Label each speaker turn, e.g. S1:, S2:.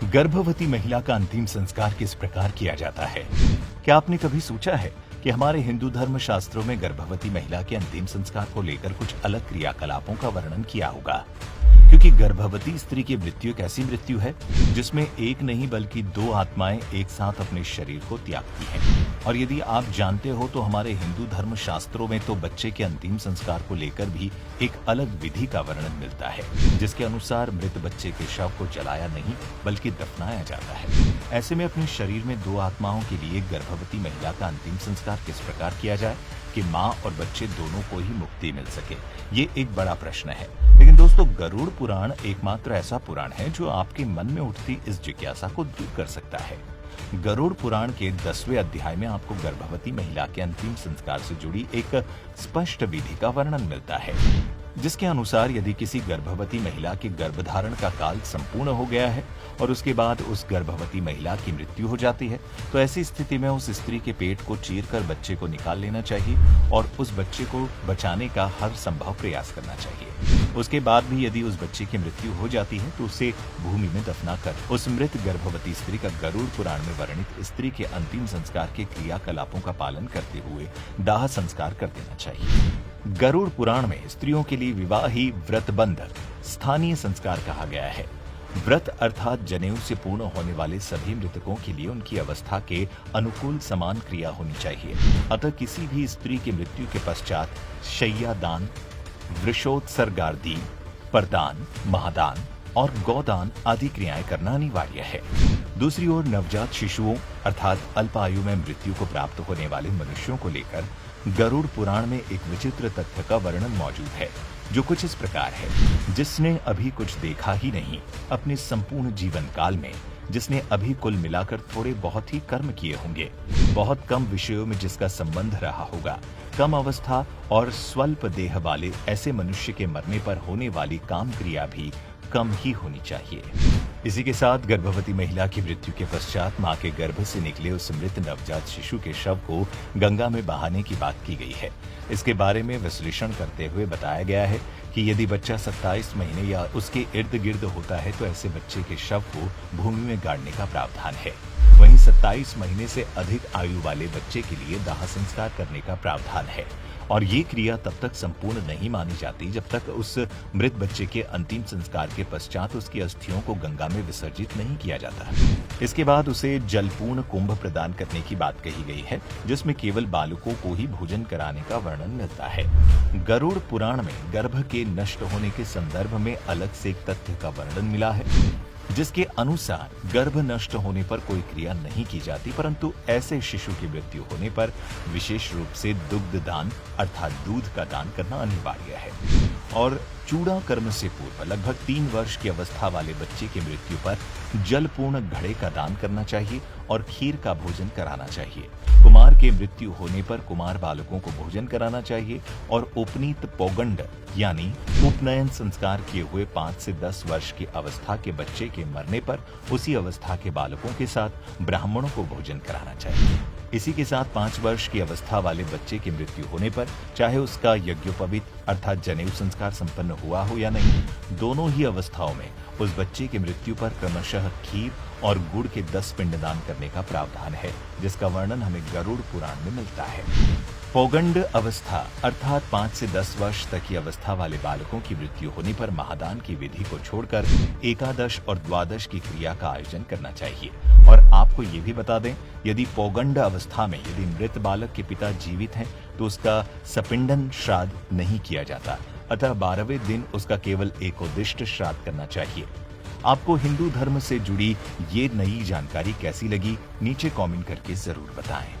S1: गर्भवती महिला का अंतिम संस्कार किस प्रकार किया जाता है? क्या आपने कभी सोचा है कि हमारे हिंदू धर्म शास्त्रों में गर्भवती महिला के अंतिम संस्कार को लेकर कुछ अलग क्रियाकलापों का वर्णन किया होगा? क्योंकि गर्भवती स्त्री की मृत्यु एक ऐसी मृत्यु है जिसमें एक नहीं बल्कि दो आत्माएं एक साथ अपने शरीर को त्यागती हैं। और यदि आप जानते हो तो हमारे हिंदू धर्म शास्त्रों में तो बच्चे के अंतिम संस्कार को लेकर भी एक अलग विधि का वर्णन मिलता है, जिसके अनुसार मृत बच्चे के शव को जलाया नहीं बल्कि दफनाया जाता है। ऐसे में अपने शरीर में दो आत्माओं के लिए गर्भवती महिला का अंतिम संस्कार किस प्रकार किया जाए कि माँ और बच्चे दोनों को ही मुक्ति मिल सके, ये एक बड़ा प्रश्न है। लेकिन दोस्तों, गरुड़ पुराण एकमात्र ऐसा पुराण है जो आपके मन में उठती इस जिज्ञासा को दूर कर सकता है। गरुड़ पुराण के 10वें अध्याय में आपको गर्भवती महिला के अंतिम संस्कार से जुड़ी एक स्पष्ट विधि का वर्णन मिलता है, जिसके अनुसार यदि किसी गर्भवती महिला के गर्भधारण का काल संपूर्ण हो गया है और उसके बाद उस गर्भवती महिला की मृत्यु हो जाती है, तो ऐसी स्थिति में उस स्त्री के पेट को चीरकर बच्चे को निकाल लेना चाहिए और उस बच्चे को बचाने का हर संभव प्रयास करना चाहिए। उसके बाद भी यदि उस बच्चे की मृत्यु हो जाती है तो उसे भूमि में दफनाकर उस मृत गर्भवती स्त्री का गरुड़ पुराण में वर्णित स्त्री के अंतिम संस्कार के क्रियाकलापों का पालन करते हुए दाह संस्कार कर देना चाहिए। गरुड़ पुराण में स्त्रियों के लिए विवाह ही व्रतबंध स्थानीय संस्कार कहा गया है। व्रत अर्थात जनेऊ से पूर्ण होने वाले सभी मृतकों के लिए उनकी अवस्था के अनुकूल समान क्रिया होनी चाहिए। अतः किसी भी स्त्री की मृत्यु के पश्चात शय्यादान, वृषोत्सर्गादि, परदान, महादान और गौदान आदि क्रियाएं करना अनिवार्य है। दूसरी ओर नवजात शिशुओं अर्थात अल्प आयु में मृत्यु को प्राप्त होने वाले मनुष्यों को लेकर गरुड़ पुराण में एक विचित्र तथ्य का वर्णन मौजूद है, जो कुछ इस प्रकार है। जिसने अभी कुछ देखा ही नहीं अपने संपूर्ण जीवन काल में, जिसने अभी कुल मिलाकर थोड़े बहुत ही कर्म किए होंगे, बहुत कम विषयों में जिसका संबंध रहा होगा, कम अवस्था और स्वल्प देह वाले ऐसे मनुष्य के मरने पर होने वाली काम क्रिया भी कम ही होनी चाहिए। इसी के साथ गर्भवती महिला की मृत्यु के पश्चात मां के गर्भ से निकले उस मृत नवजात शिशु के शव को गंगा में बहाने की बात की गई है। इसके बारे में विश्लेषण करते हुए बताया गया है कि यदि बच्चा 27 महीने या उसके इर्द गिर्द होता है तो ऐसे बच्चे के शव को भूमि में गाड़ने का प्रावधान है। वहीं 27 महीने से अधिक आयु वाले बच्चे के लिए दाह संस्कार करने का प्रावधान है और ये क्रिया तब तक संपूर्ण नहीं मानी जाती जब तक उस मृत बच्चे के अंतिम संस्कार के पश्चात उसकी अस्थियों को गंगा में विसर्जित नहीं किया जाता। इसके बाद उसे जलपूर्ण कुंभ प्रदान करने की बात कही गई है, जिसमें केवल बालकों को ही भोजन कराने का वर्णन मिलता है। गरुड़ पुराण में गर्भ के नष्ट होने के संदर्भ में अलग से एक तथ्य का वर्णन मिला है, जिसके अनुसार गर्भ नष्ट होने पर कोई क्रिया नहीं की जाती, परंतु ऐसे शिशु की मृत्यु होने पर विशेष रूप से दुग्ध दान अर्थात दूध का दान करना अनिवार्य है। और चूड़ा कर्म से पूर्व लगभग 3 वर्ष की अवस्था वाले बच्चे की मृत्यु पर जलपूर्ण घड़े का दान करना चाहिए और खीर का भोजन कराना चाहिए। कुमार के मृत्यु होने पर कुमार बालकों को भोजन कराना चाहिए और उपनीत पौगंड यानी उपनयन संस्कार किए हुए 5 से 10 वर्ष की अवस्था के बच्चे के मरने पर उसी अवस्था के बालकों के साथ ब्राह्मणों को भोजन कराना चाहिए। इसी के साथ 5 वर्ष की अवस्था वाले बच्चे की मृत्यु होने पर चाहे उसका यज्ञोपवीत अर्थात जनेऊ संस्कार संपन्न हुआ हो या नहीं, दोनों ही अवस्थाओं में उस बच्चे की मृत्यु पर क्रमशः खीर और गुड़ के 10 पिंडदान करने का प्रावधान है, जिसका वर्णन हमें गरुड़ पुराण में मिलता है। पौगंड अवस्था अर्थात 5 से 10 वर्ष तक की अवस्था वाले बालकों की मृत्यु होने पर महादान की विधि को छोड़कर एकादश और द्वादश की क्रिया का आयोजन करना चाहिए। और आपको ये भी बता दें, यदि पौगंड अवस्था में यदि मृत बालक के पिता जीवित हैं तो उसका सपिंडन श्राद्ध नहीं किया जाता, अतः 12वें दिन उसका केवल एकोदिष्ट श्राद्ध करना चाहिए। आपको हिंदू धर्म से जुड़ी ये नई जानकारी कैसी लगी, नीचे कमेंट करके जरूर बताएं।